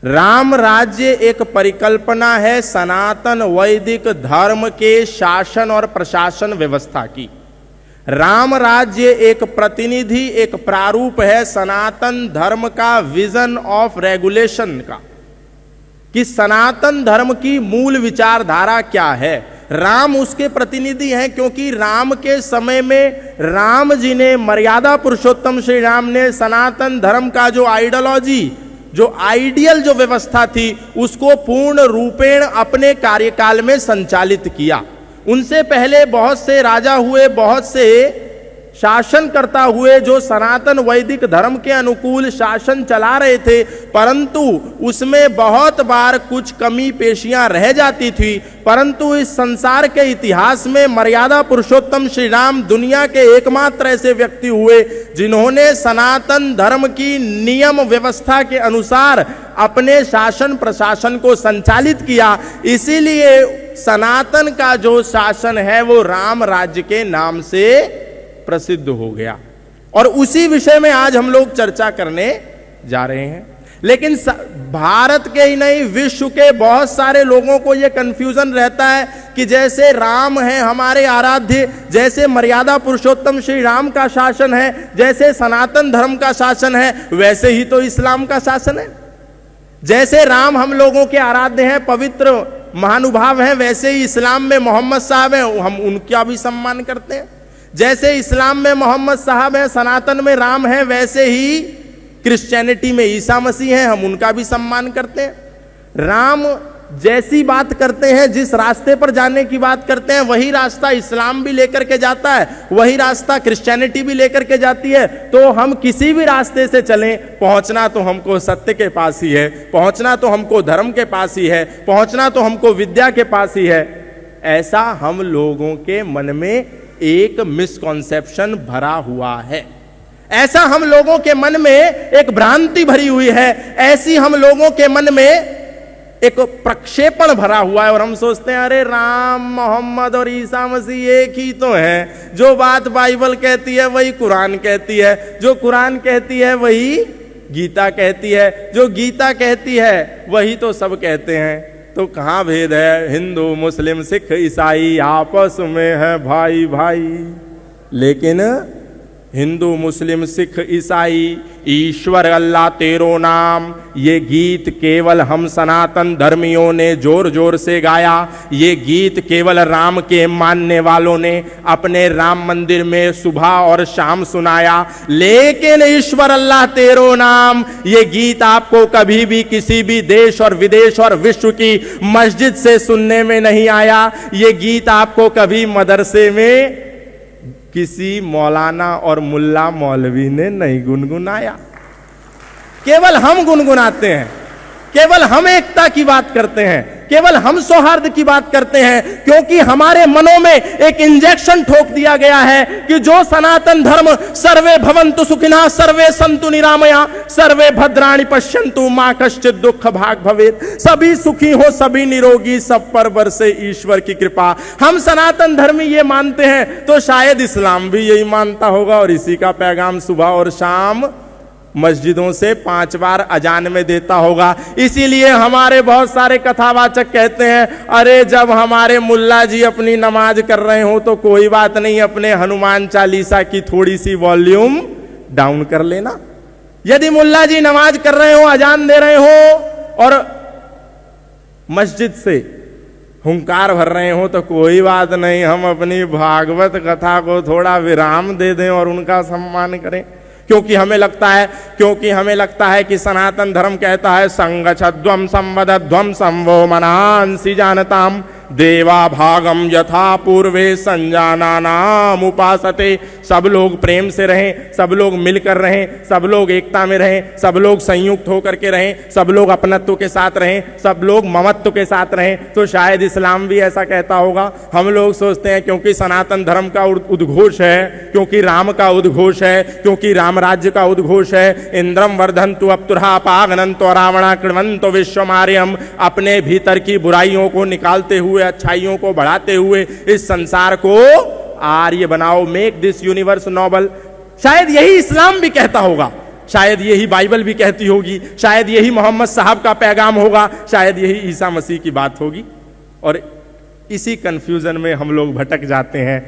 राम राज्य एक परिकल्पना है सनातन वैदिक धर्म के शासन और प्रशासन व्यवस्था की। राम राज्य एक प्रतिनिधि, एक प्रारूप है सनातन धर्म का विजन ऑफ रेगुलेशन का, कि सनातन धर्म की मूल विचारधारा क्या है। राम उसके प्रतिनिधि हैं, क्योंकि राम के समय में राम जी ने, मर्यादा पुरुषोत्तम श्री राम ने सनातन धर्म का जो आइडियोलॉजी, जो आइडियल जो व्यवस्था थी, उसको पूर्ण रूपेण अपने कार्यकाल में संचालित किया। उनसे पहले बहुत से राजा हुए, बहुत से शासनकर्ता हुए जो सनातन वैदिक धर्म के अनुकूल शासन चला रहे थे, परंतु उसमें बहुत बार कुछ कमी पेशियां रह जाती थी। परंतु इस संसार के इतिहास में मर्यादा पुरुषोत्तम श्री राम दुनिया के एकमात्र ऐसे व्यक्ति हुए जिन्होंने सनातन धर्म की नियम व्यवस्था के अनुसार अपने शासन प्रशासन को संचालित किया। इसीलिए सनातन का जो शासन है वो राम राज्य के नाम से प्रसिद्ध हो गया, और उसी विषय में आज हम लोग चर्चा करने जा रहे हैं। लेकिन भारत के ही नहीं, विश्व के बहुत सारे लोगों को यह कंफ्यूजन रहता है कि जैसे राम है हमारे आराध्य, जैसे मर्यादा पुरुषोत्तम श्री राम का शासन है, जैसे सनातन धर्म का शासन है, वैसे ही तो इस्लाम का शासन है। जैसे राम हम लोगों के आराध्य हैं, पवित्र महानुभाव हैं, वैसे ही इस्लाम में मोहम्मद साहब हैं, हम उनका भी सम्मान करते हैं। जैसे इस्लाम में मोहम्मद साहब हैं, सनातन में राम है, वैसे ही क्रिश्चियनिटी में ईसा मसीह हैं, हम उनका भी सम्मान करते हैं। राम जैसी बात करते हैं, जिस रास्ते पर जाने की बात करते हैं, वही रास्ता इस्लाम भी लेकर के जाता है, वही रास्ता क्रिश्चियनिटी भी लेकर के जाती है। तो हम किसी भी रास्ते से चलें, पहुंचना तो हमको सत्य के पास ही है, पहुंचना तो हमको धर्म के पास ही है, पहुंचना तो हमको विद्या के पास ही है। ऐसा हम लोगों के मन में एक मिसकॉन्सेप्शन भरा हुआ है, ऐसा हम लोगों के मन में एक भ्रांति भरी हुई है, ऐसी हम लोगों के मन में एक प्रक्षेपण भरा हुआ है। और हम सोचते हैं अरे राम, मोहम्मद और ईसा मसीह एक ही तो हैं, जो बात बाइबल कहती है वही कुरान कहती है, जो कुरान कहती है वही गीता कहती है, जो गीता कहती है वही तो सब कहते हैं। तो कहाँ भेद है? हिंदू मुस्लिम सिख ईसाई आपस में है भाई भाई। लेकिन हिंदू मुस्लिम सिख ईसाई, ईश्वर अल्लाह तेरो नाम, ये गीत केवल हम सनातन धर्मियों ने जोर जोर से गाया। ये गीत केवल राम के मानने वालों ने अपने राम मंदिर में सुबह और शाम सुनाया। लेकिन ईश्वर अल्लाह तेरो नाम, ये गीत आपको कभी भी किसी भी देश और विदेश और विश्व की मस्जिद से सुनने में नहीं आया। ये गीत आपको कभी मदरसे में किसी मौलाना और मुल्ला मौलवी ने नहीं गुनगुनाया। केवल हम गुनगुनाते हैं, केवल हम एकता की बात करते हैं, केवल हम सौहार्द की बात करते हैं, क्योंकि हमारे मनों में एक इंजेक्शन ठोक दिया गया है कि जो सनातन धर्म सर्वे भवन्तु सुखिनः सर्वे सन्तु निरामया सर्वे भद्राणि पश्यन्तु मां कश्चित् दुःख भाग भवेत्, सभी सुखी हो, सभी निरोगी, सब पर बरसे ईश्वर की कृपा। हम सनातन धर्मी ये मानते हैं, तो शायद इस्लाम भी यही मानता होगा और इसी का पैगाम सुबह और शाम मस्जिदों से 5 बार अजान में देता होगा। इसीलिए हमारे बहुत सारे कथावाचक कहते हैं अरे जब हमारे मुल्ला जी अपनी नमाज कर रहे हो तो कोई बात नहीं, अपने हनुमान चालीसा की थोड़ी सी वॉल्यूम डाउन कर लेना। यदि मुल्ला जी नमाज कर रहे हो, अजान दे रहे हो और मस्जिद से हुंकार भर रहे हो तो कोई बात नहीं, हम अपनी भागवत कथा को थोड़ा विराम दे दें और उनका सम्मान करें। क्योंकि हमें लगता है कि सनातन धर्म कहता है संगच्छध्वम संवदध्वम संवो मनांसि जानताम देवा भागम यथा पूर्वे संजानानाम उपासते। सब लोग प्रेम से रहें, सब लोग मिलकर रहें, सब लोग एकता में रहें, सब लोग संयुक्त होकर के रहें, सब लोग अपनत्व के साथ रहें, सब लोग ममत्व के साथ रहें। तो शायद इस्लाम भी ऐसा कहता होगा। हम लोग सोचते हैं क्योंकि सनातन धर्म का उद्घोष है, क्योंकि राम का उद्घोष है, क्योंकि राम राज्य का उद्घोष है, इंद्रम वर्धन्तु अप्तुरहा पागनन्तो रावणा कृण्वन्तो विश्वमार्यम, अपने भीतर की बुराइयों को निकालते हुए अच्छाइयों को बढ़ाते हुए इस संसार को आर्य बनाओ, मेक दिस यूनिवर्स नोबल। शायद यही इस्लाम भी कहता होगा, शायद यही बाइबल भी कहती होगी, शायद यही मोहम्मद साहब का पैगाम होगा, शायद यही ईसा मसीह की बात होगी। और इसी कंफ्यूजन में हम लोग भटक जाते हैं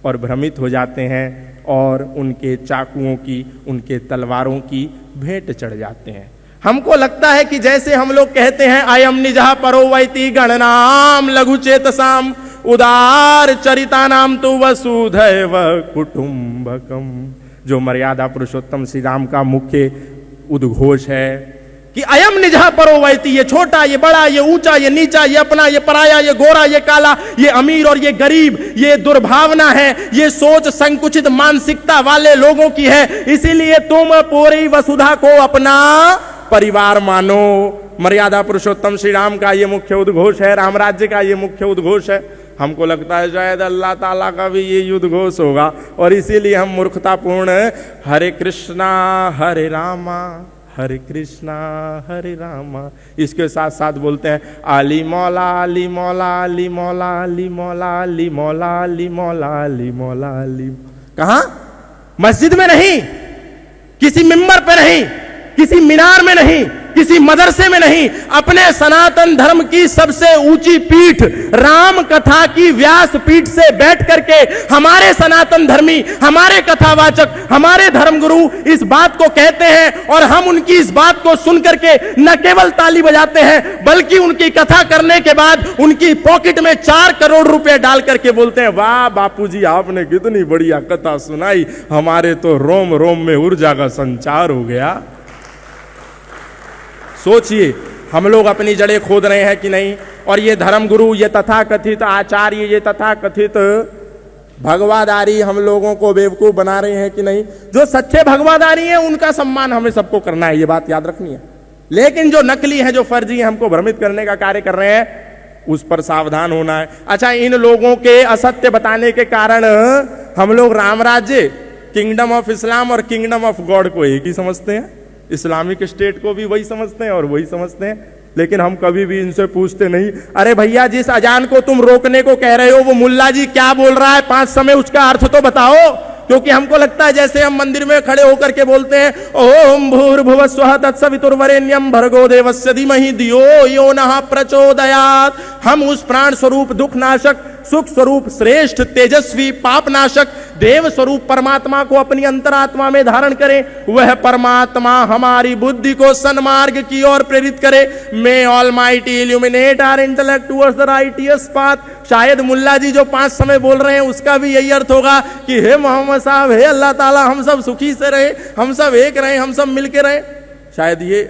और भ्रमित हो जाते हैं और उनके चाकुओं की, उनके तलवारों की भेंट चढ़ जाते हैं। हमको लगता है कि जैसे हम लोग कहते हैं अयम निजः परो वैति गणनाम लघु चेतसाम उदार चरिता नाम तो वसुधैव कुटुंबकम, जो मर्यादा पुरुषोत्तम श्री राम का मुख्य उद्घोष है कि अयम निजः परो वैति, ये छोटा, ये बड़ा, ये ऊंचा, ये नीचा, ये अपना, ये पराया, ये गोरा, ये काला, ये अमीर और ये गरीब, ये दुर्भावना है, ये सोच संकुचित मानसिकता वाले लोगों की है। इसीलिए तुम पूरी वसुधा को अपना परिवार मानो। मर्यादा पुरुषोत्तम श्री राम का ये मुख्य उद्घोष है, राम राज्य का ये मुख्य उद्घोष है। हमको लगता है शायद अल्लाह ताला का भी ये उद्घोष होगा और इसीलिए हम मूर्खतापूर्ण हरे कृष्णा हरे रामा हरे कृष्णा हरे रामा इसके साथ साथ बोलते हैं अली मौला अली मौला अली मौला अली मौला अली मौला अली मौला अली मौला अली। कहां? मस्जिद में नहीं, किसी मिंबर पे नहीं, किसी मीनार में नहीं, किसी मदरसे में नहीं, अपने सनातन धर्म की सबसे ऊंची पीठ राम कथा की व्यास पीठ से बैठ करके हमारे सनातन धर्मी, हमारे कथावाचक, हमारे धर्मगुरु इस बात को कहते हैं और हम उनकी इस बात को सुन करके न केवल ताली बजाते हैं बल्कि उनकी कथा करने के बाद उनकी पॉकेट में 4 करोड़ रुपए डाल करके बोलते हैं वाह बापूजी आपने कितनी बढ़िया कथा सुनाई, हमारे तो रोम रोम में ऊर्जा का संचार हो गया। सोचिए हम लोग अपनी जड़ें खोद रहे हैं कि नहीं। और ये धर्मगुरु, ये तथाकथित आचार्य, ये तथाकथित भगवादारी हम लोगों को बेवकूफ बना रहे हैं कि नहीं। जो सच्चे भगवादारी हैं उनका सम्मान हमें सबको करना है, ये बात याद रखनी है। लेकिन जो नकली है, जो फर्जी है, हमको भ्रमित करने का कार्य कर रहे हैं, उस पर सावधान होना है। अच्छा, इन लोगों के असत्य बताने के कारण हम लोग राम राज्य, किंगडम ऑफ इस्लाम और किंगडम ऑफ गॉड को एक ही समझते हैं, इस्लामिक स्टेट को भी वही समझते हैं और वही समझते हैं। लेकिन हम कभी भी इनसे पूछते नहीं, अरे भैया जिस अजान को तुम रोकने को कह रहे हो वो मुल्ला जी क्या बोल रहा है 5 समय, उसका अर्थ तो बताओ। क्योंकि हमको लगता है जैसे हम मंदिर में खड़े होकर के बोलते हैं ओम भूर्भुवः स्वः तत्सवितुर्वरेण्यं भर्गो देवस्य धीमहि धियो यो नः प्रचोदयात्, हम उस प्राण स्वरूप दुख नाशक, सुख स्वरूप श्रेष्ठ तेजस्वी पापनाशक देव स्वरूप परमात्मा को अपनी अंतरात्मा में धारण करें। वह परमात्मा हमारी बुद्धि को सन्मार्ग की ओर प्रेरित करे। May almighty illuminate our intellect towards the righteous path. शायद मुल्ला जी जो 5 समय बोल रहे हैं उसका भी यही अर्थ होगा कि हे मोहम्मद साहब, हे अल्लाह ताला, हम सब सुखी से रहे, हम सब एक रहे, हम सब मिलके रहे। शायद ये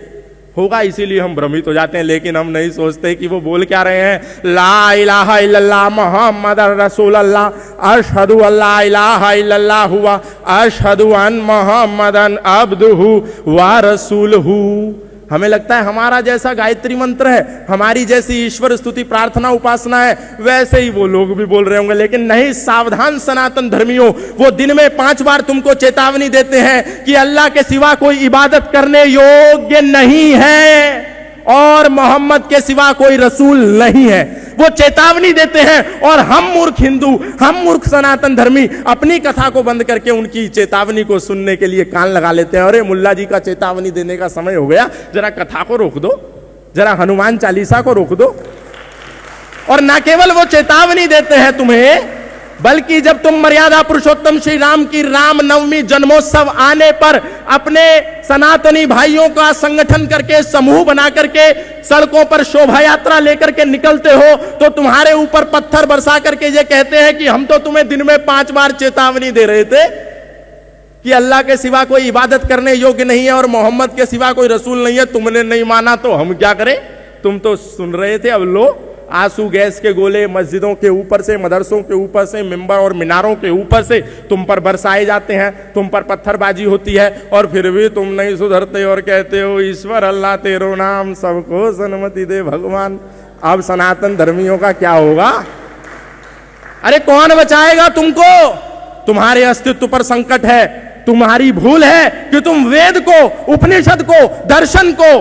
होगा, इसीलिए हम भ्रमित हो जाते हैं। लेकिन हम नहीं सोचते कि वो बोल क्या रहे हैं। ला इलाहा इल्लल्लाह मुहम्मदुर रसूलुल्लाह, अशहदु अल्ला इलाहा इल्लल्लाह हुआ, अशहदु अन्न मुहम्मदन अब्दुहु व रसूलुहु। हमें लगता है हमारा जैसा गायत्री मंत्र है, हमारी जैसी ईश्वर स्तुति प्रार्थना उपासना है, वैसे ही वो लोग भी बोल रहे होंगे। लेकिन नहीं, सावधान सनातन धर्मियों, वो दिन में 5 बार तुमको चेतावनी देते हैं कि अल्लाह के सिवा कोई इबादत करने योग्य नहीं है और मोहम्मद के सिवा कोई रसूल नहीं है। वो चेतावनी देते हैं और हम मूर्ख हिंदू, हम मूर्ख सनातन धर्मी अपनी कथा को बंद करके उनकी चेतावनी को सुनने के लिए कान लगा लेते हैं। अरे मुल्ला जी का चेतावनी देने का समय हो गया, जरा कथा को रोक दो, जरा हनुमान चालीसा को रोक दो। और ना केवल वो चेतावनी देते हैं तुम्हें, बल्कि जब तुम मर्यादा पुरुषोत्तम श्री राम की रामनवमी जन्मोत्सव आने पर अपने सनातनी भाइयों का संगठन करके, समूह बना करके सड़कों पर शोभा यात्रा लेकर के निकलते हो तो तुम्हारे ऊपर पत्थर बरसा करके ये कहते हैं कि हम तो तुम्हें दिन में 5 बार चेतावनी दे रहे थे कि अल्लाह के सिवा कोई इबादत करने योग्य नहीं है और मोहम्मद के सिवा कोई रसूल नहीं है। तुमने नहीं माना तो हम क्या करें? तुम तो सुन रहे थे, अब लो आंसू गैस के गोले मस्जिदों के ऊपर से, मदरसों के ऊपर से, मिंबर और मीनारों के ऊपर से तुम पर बरसाए जाते हैं, तुम पर पत्थरबाजी होती है और फिर भी तुम नहीं सुधरते और कहते हो ईश्वर अल्लाह तेरो नाम सबको सन्मति दे भगवान। अब सनातन धर्मियों का क्या होगा? अरे कौन बचाएगा तुमको? तुम्हारे अस्तित्व पर संकट है। तुम्हारी भूल है कि तुम वेद को, उपनिषद को, दर्शन को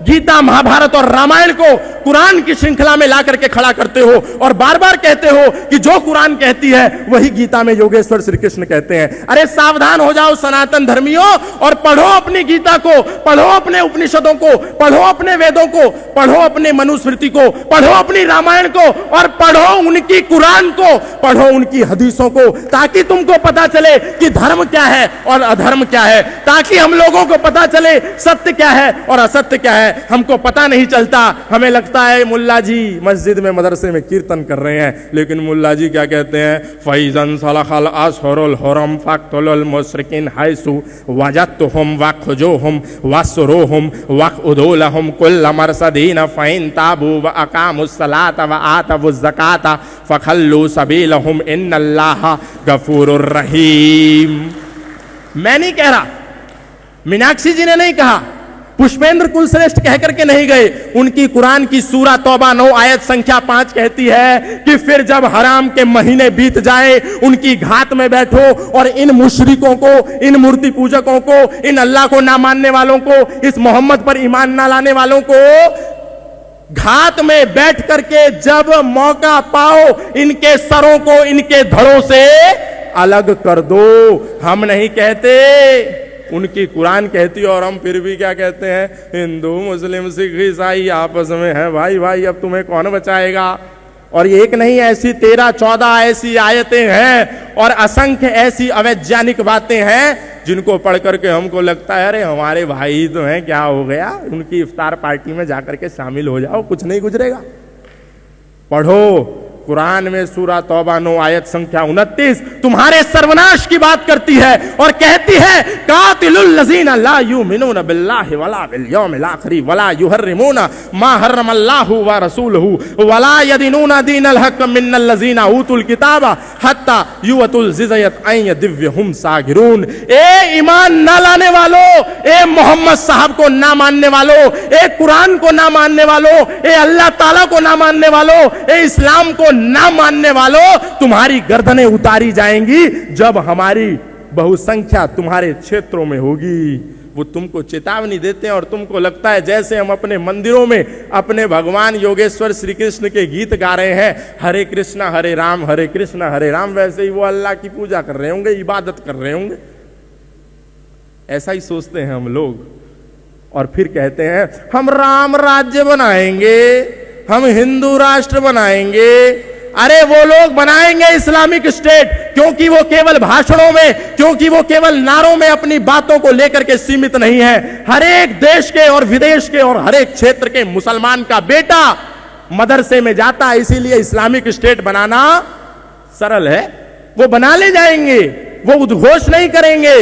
गीता, महाभारत और रामायण को कुरान की श्रृंखला में ला करके खड़ा करते हो और बार बार कहते हो कि जो कुरान कहती है वही गीता में योगेश्वर श्री कृष्ण कहते हैं। अरे सावधान हो जाओ सनातन धर्मियों और पढ़ो अपनी गीता को, पढ़ो अपने उपनिषदों को, पढ़ो अपने वेदों को, पढ़ो अपने मनुस्मृति को, पढ़ो अपनी रामायण को और पढ़ो उनकी कुरान को, पढ़ो उनकी हदीसों को, ताकि तुमको पता चले कि धर्म क्या है और अधर्म क्या है, ताकि हम लोगों को पता चले सत्य क्या है और असत्य क्या है। हमको पता नहीं चलता, हमें लगता है मुल्ला जी मस्जिद में मदरसे में कीर्तन कर रहे हैं, लेकिन मुल्ला जी क्या कहते हैं, फैजन सलखल असहुरुल हुरम फक्तुल मुशरिकिन हैसु वजदतुहुम वखजुहुम वसरुहुम वखउदुलहुम कुल्ल मरसदीन फइन ताबू व अकामुस सलात व आतवुज ज़कात फखल्लू सबीलहुम इन्नल्लाह गफूरुर रहीम। मैं नहीं कह रहा, मीनाक्षी जी ने नहीं कहा, पुष्पेंद्र कुलश्रेष्ठ कह करके नहीं गए, उनकी कुरान की सूरा तौबा 9 आयत संख्या 5 कहती है कि फिर जब हराम के महीने बीत जाए उनकी घात में बैठो और इन मुशरिकों को, इन मूर्ति पूजकों को, इन अल्लाह को ना मानने वालों को, इस मोहम्मद पर ईमान ना लाने वालों को घात में बैठ करके जब मौका पाओ इनके सरों को इनके धड़ों से अलग कर दो। हम नहीं कहते, उनकी कुरान कहती है और हम फिर भी क्या कहते हैं, हिंदू मुस्लिम सिख ईसाई आपस में है भाई भाई, अब तुम्हें कौन बचाएगा। और ये एक नहीं, ऐसी 13-14 ऐसी आयतें हैं और असंख्य ऐसी अवैज्ञानिक बातें हैं जिनको पढ़ करके हमको लगता है अरे हमारे भाई तो हैं, क्या हो गया, उनकी इफ्तार पार्टी में जाकर के शामिल हो जाओ, कुछ नहीं गुजरेगा। पढ़ो कुरान में सूरा तौबा 9 आयत संख्या 29 तुम्हारे सर्वनाश की बात करती है और कहती है कातिलुल लज़ीना ला युमिनूना बिल्लाहि वला बिल यौमिल आखिर वला युहर्रिमूना मा हर्रमल्लाहु व रसूलुहु वला यदीनूना दीनल हक मिनल लज़ीना ऊतुल किताबा हत्ता युअतुल जिज़यत अन यदिव्यहुम सागिरून। ए ईमान ना लाने वालों, ए मोहम्मद साहब को ना मानने वालों, ए कुरान को ना मानने वालों, ए अल्लाह ताला को ना मानने वालों, ए इस्लाम को ना मानने वालों, तुम्हारी गर्दनें उतारी जाएंगी जब हमारी बहुसंख्या तुम्हारे क्षेत्रों में होगी। वो तुमको चेतावनी देते हैं और तुमको लगता है जैसे हम अपने मंदिरों में अपने भगवान योगेश्वर श्री कृष्ण के गीत गा रहे हैं, हरे कृष्णा हरे राम हरे कृष्णा हरे राम, वैसे ही वो अल्लाह की पूजा कर रहे होंगे, इबादत कर रहे होंगे। ऐसा ही सोचते हैं हम लोग और फिर कहते हैं हम राम राज्य बनाएंगे, हम हिंदू राष्ट्र बनाएंगे। अरे वो लोग बनाएंगे इस्लामिक स्टेट, क्योंकि वो केवल भाषणों में, क्योंकि वो केवल नारों में अपनी बातों को लेकर के सीमित नहीं है। हर एक देश के और विदेश के और हर एक क्षेत्र के मुसलमान का बेटा मदरसे में जाता है, इसीलिए इस्लामिक स्टेट बनाना सरल है। वो बना ले जाएंगे, वो उद्घोष नहीं करेंगे,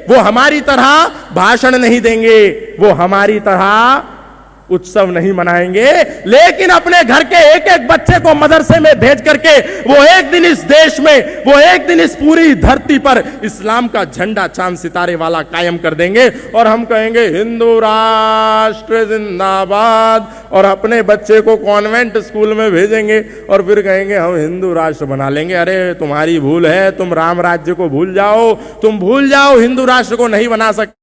वो हमारी तरह भाषण नहीं देंगे, वो हमारी तरह उत्सव नहीं मनाएंगे, लेकिन अपने घर के एक एक बच्चे को मदरसे में भेज करके वो एक दिन इस देश में, वो एक दिन इस पूरी धरती पर इस्लाम का झंडा चांद सितारे वाला कायम कर देंगे और हम कहेंगे हिंदू राष्ट्र जिंदाबाद, और अपने बच्चे को कॉन्वेंट स्कूल में भेजेंगे और फिर कहेंगे हम हिंदू राष्ट्र बना लेंगे। अरे तुम्हारी भूल है, तुम राम राज्य को भूल जाओ, तुम भूल जाओ, हिंदू राष्ट्र को नहीं बना सकते।